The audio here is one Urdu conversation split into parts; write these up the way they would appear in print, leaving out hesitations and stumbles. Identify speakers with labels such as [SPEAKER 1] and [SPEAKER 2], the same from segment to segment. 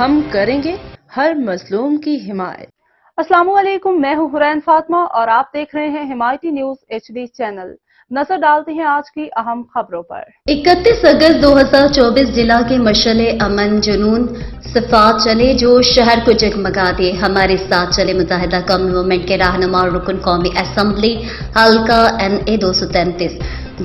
[SPEAKER 1] ہم کریں گے ہر مظلوم کی حمایت۔
[SPEAKER 2] السلام علیکم، میں ہوں حرین فاطمہ اور آپ دیکھ رہے ہیں حمایتی نیوز HD چینل۔ نظر ڈالتے ہیں آج کی اہم خبروں پر۔
[SPEAKER 3] 31 اگست 2024 ضلع کے مشعل امن جنون صفات چلے جو شہر کو جگمگا دے۔ ہمارے ساتھ چلے متحدہ قومی موومنٹ کے رہنما اور رکن قومی اسمبلی حلقہ NA 233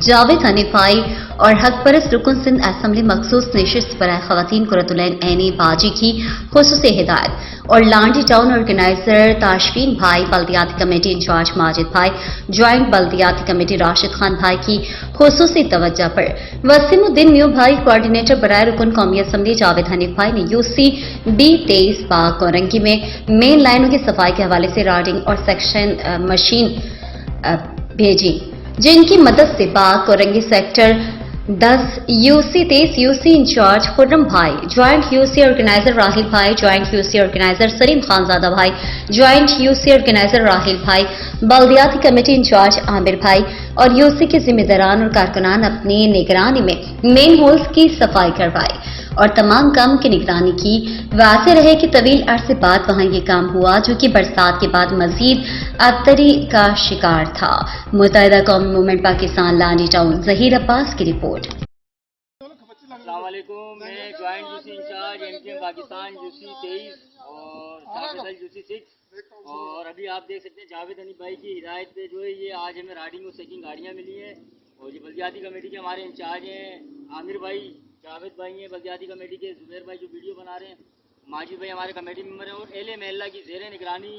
[SPEAKER 3] جاوید حنیفائی اور حق پرست رکن سندھ اسمبلی مخصوص نشست برائے خواتین قرۃ العین عینی باجی کی خصوصی ہدایت اور لانڈی ٹاؤن آرگنائزر تاشفین بھائی، بلدیاتی کمیٹی انچارج ماجد بھائی، جوائنٹ بلدیاتی کمیٹی راشد خان بھائی کی خصوصی توجہ پر وسیم الدین میو بھائی، کوارڈینیٹر برائے رکن قومی اسمبلی جاوید حنیف بھائی نے UC B23 باغ کورنگی میں مین لائنوں کی صفائی کے حوالے سے راڈنگ اور سیکشن مشین بھیجی، جن کی مدد سے Bagh Korangi sector 10 UC 23 UC incharge Khurram بھائی، جوائنٹ UC آرگنائزر راہیل بھائی، joint UC organiser Saleem Khanzada بھائی، جوائنٹ UC آرگنائزر راہیل بھائی، بلدیاتی کمیٹی انچارج عامر بھائی اور UC کے ذمہ داران اور کارکنان اپنی نگرانی میں مین ہولز کی صفائی کروائے اور تمام کام کی نگرانی کی۔ واضح رہے کہ طویل عرصے بعد وہاں یہ کام ہوا جو کہ برسات کے بعد مزید ابتری کا شکار تھا۔ متحدہ قومی موومنٹ پاکستان لانڈی ٹاؤن، ظہیر عباس کی رپورٹ۔
[SPEAKER 4] السلام علیکم، میں joint UC incharge MKM Pakistan UC 23 اور جاوید UC 6 اور ابھی آپ دیکھ سکتے ہیں جاوید حنیف بھائی کی ہدایت پہ جو ہے یہ آج ہمیں رائڈنگ اور چیکنگ گاڑیاں ملی ہیں اور یہ بلدیاتی کمیٹی کے ہمارے انچارج ہیں عامر بھائی، جاوید بھائی ہیں بلدیاتی کمیٹی کے، زبیر بھائی جو ویڈیو بنا رہے ہیں، ماجد بھائی ہمارے کمیٹی ممبر ہیں اور اہل محلہ کی زیر نگرانی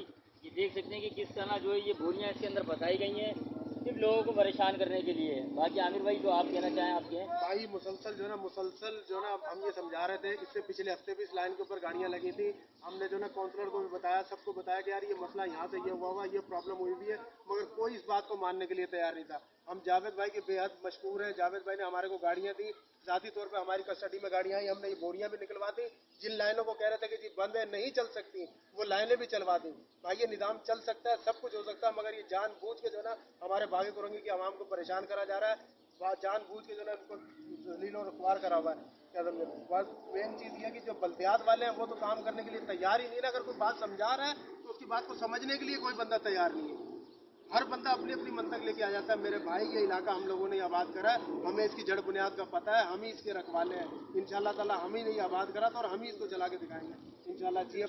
[SPEAKER 4] یہ دیکھ سکتے ہیں کہ کس طرح جو ہے یہ بوریاں اس کے اندر بتائی گئی ہیں صرف لوگوں کو پریشان کرنے کے لیے۔ باقی عامر بھائی جو آپ کہنا چاہیں آپ کہیں۔
[SPEAKER 5] بھائی مسلسل جو ہے نا ہم یہ سمجھا رہے تھے، اس سے پچھلے ہفتے بھی اس لائن کے اوپر گاڑیاں لگی تھی، ہم نے جو نا کونسلر کو بھی بتایا، سب کو بتایا کہ یار یہ مسئلہ یہاں سے یہ ہوا یہ پرابلم ہوئی بھی ہے، مگر کوئی اس بات کو ماننے کے لیے تیار نہیں تھا۔ ہم جاوید بھائی کے بے حد مشکور ہیں، جاوید بھائی نے ہمارے کو گاڑیاں دی، ذاتی طور پہ ہماری کسٹڈی میں گاڑیاں آئی، ہم نے یہ بوریاں بھی نکلوا دی، جن لائنوں کو کہہ رہے تھے کہ جی بند ہے نہیں چل سکتی وہ لائنیں بھی چلوا دیں۔ بھائی یہ نظام چل سکتا ہے، سب کچھ ہو سکتا ہے، مگر یہ جان بوجھ کے جو ہے نا ہمارے باغ کورنگی کی عوام کو پریشان کرا جا رہا ہے، جان بوجھ کے جو ہے نا ان کو ذلیل اور رسوا کرا ہوا ہے۔ بس مین چیز یہ ہے کہ جو بلدیات والے ہیں وہ تو کام کرنے کے لیے تیار ہی نہیں ہے، اگر کوئی بات سمجھا رہا ہے تو اس کی بات کو سمجھنے کے لیے کوئی بندہ تیار نہیں ہے، ہر بندہ اپنی اپنی منطق لے کے آ جاتا ہے۔ میرے بھائی یہ علاقہ ہم لوگوں نے آباد کرا ہے، ہمیں اس کی جڑ بنیاد کا پتہ ہے، ہم ہی اس کے رکھوالے ہیں، انشاءاللہ تعالی ہم ہی نہیں آباد کرا تو اور ہم ہی اس کو چلا کے دکھائیں گے انشاءاللہ۔ جی